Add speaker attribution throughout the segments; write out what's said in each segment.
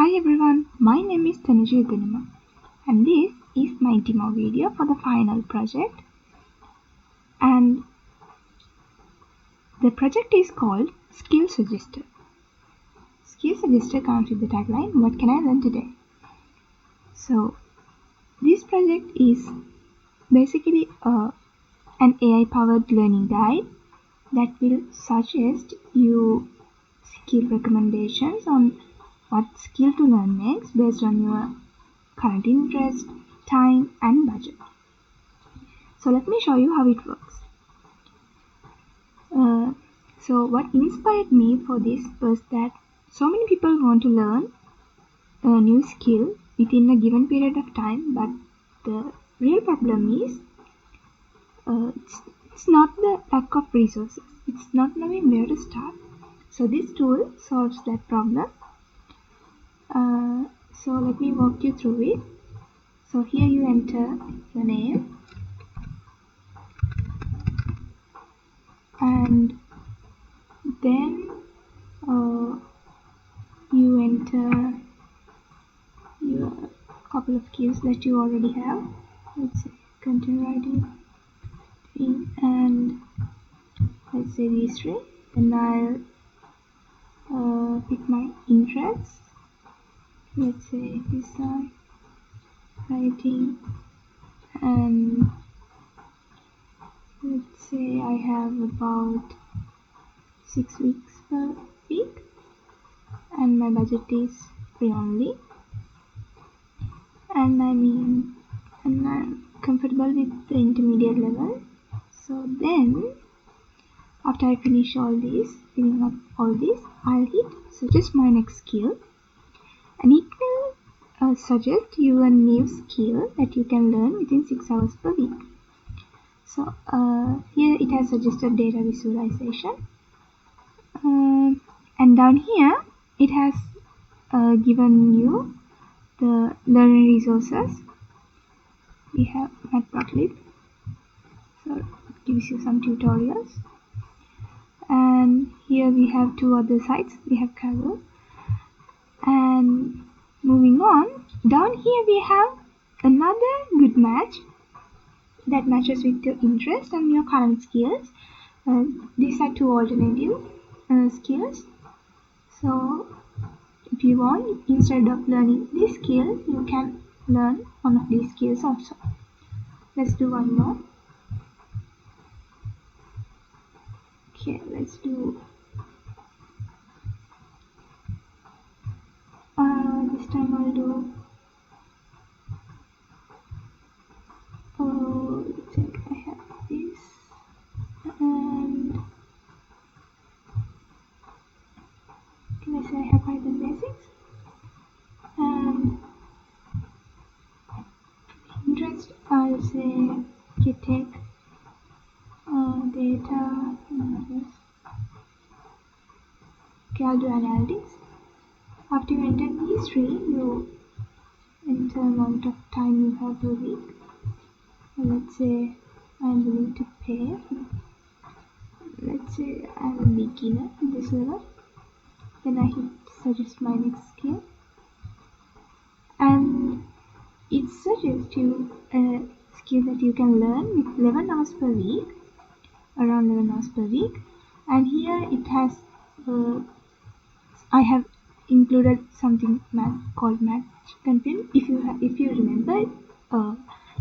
Speaker 1: Hi everyone, my name is Vidunima and this is my demo video for the final project, and the project is called Skill Suggester. Skill Suggester comes with the tagline, "What can I learn today?" So this project is basically an AI powered learning guide that will suggest you skill recommendations on what skill to learn next based on your current interest, time and budget. So let me show you how it works. So what inspired me for this was that so many people want to learn a new skill within a given period of time, but the real problem is it's not the lack of resources. It's not knowing where to start. So this tool solves that problem. So let me walk you through it. So here you enter your name and then you enter your couple of keys that you already have. Let's say content writing and let's say these three. Then I'll pick my interests. Let's say design, writing, and let's say I have about 6 weeks per week and my budget is free only, and I'm comfortable with the intermediate level. So then after I finish filling up all this, I'll hit suggest my next skill, and it will suggest you a new skill that you can learn within 6 hours per week. So here it has suggested data visualization, and down here it has given you the learning resources. We have Matplotlib, so it gives you some tutorials, and here we have two other sites. We have Kaggle, and moving on, down here we have another good match that matches with your interest and your current skills. These are two alternative skills. So if you want, instead of learning this skill, you can learn one of these skills also. Let's do one more. Okay, let's do this time I'll do let's say I have this, and let's say I have Python basics and interest. I'll say tech, data, okay, I'll do analytics. After you enter these three, you enter amount of time you have per week. Let's say I'm willing to pay. Let's say I'm a beginner at this level. Then I hit suggest my next skill, and it suggests you a skill that you can learn with 11 hours per week, around 11 hours per week. And here it has I have included something called match content. If you remember,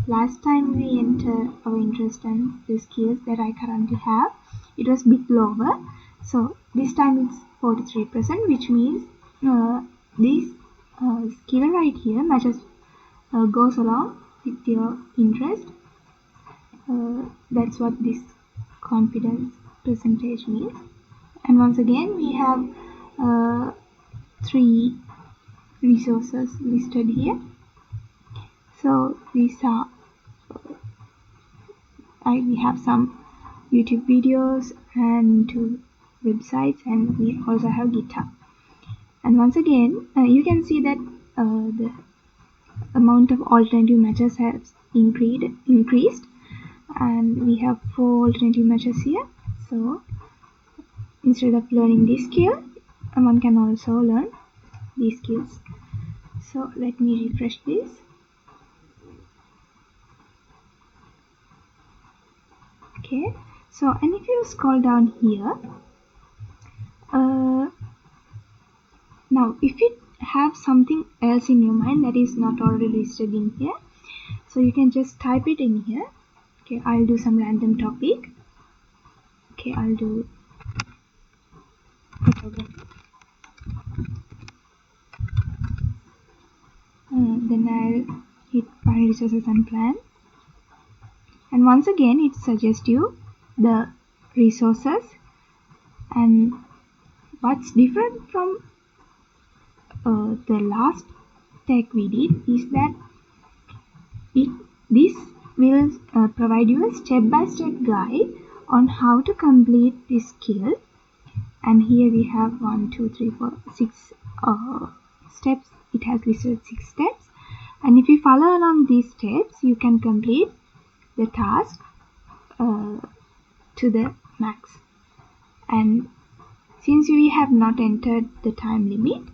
Speaker 1: last time we entered our interest and the skills that I currently have, it was a bit lower. So this time it's 43%, which means this skill right here matches goes along with your interest. That's what this confidence percentage means. And once again we have 3 resources listed here. So these are we have some YouTube videos and 2 websites, and we also have GitHub. And once again you can see that the amount of alternative matches has increased, and we have 4 alternative matches here. So instead of learning this skill, one can also learn these skills. So let me refresh this. Okay, so and if you scroll down here, now if you have something else in your mind that is not already listed in here, so you can just type it in here. Okay, I'll do some random topic. Okay, I'll do photography. Then I'll hit find resources and plan. And once again, it suggests you the resources. And what's different from the last tag we did is that this will provide you a step-by-step guide on how to complete this skill. And here we have 6 steps. It has listed 6 steps, and if you follow along these steps, you can complete the task to the max. And since we have not entered the time limit,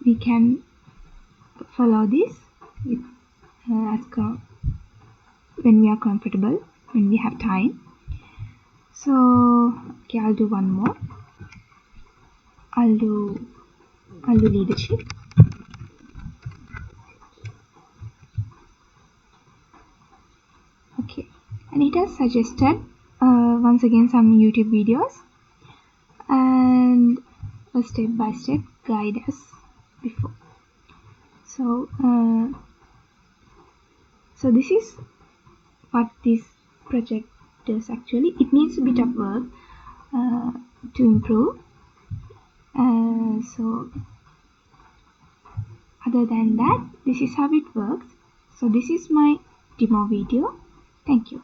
Speaker 1: we can follow this with, when we are comfortable, when we have time. So okay, I'll do one more. I'll do leadership. Okay, and it has suggested once again some YouTube videos and a step-by-step guide as before. So so this is what this project does. Actually, it needs a bit of work to improve. So other than that, this is how it works. So this is my demo video. Thank you.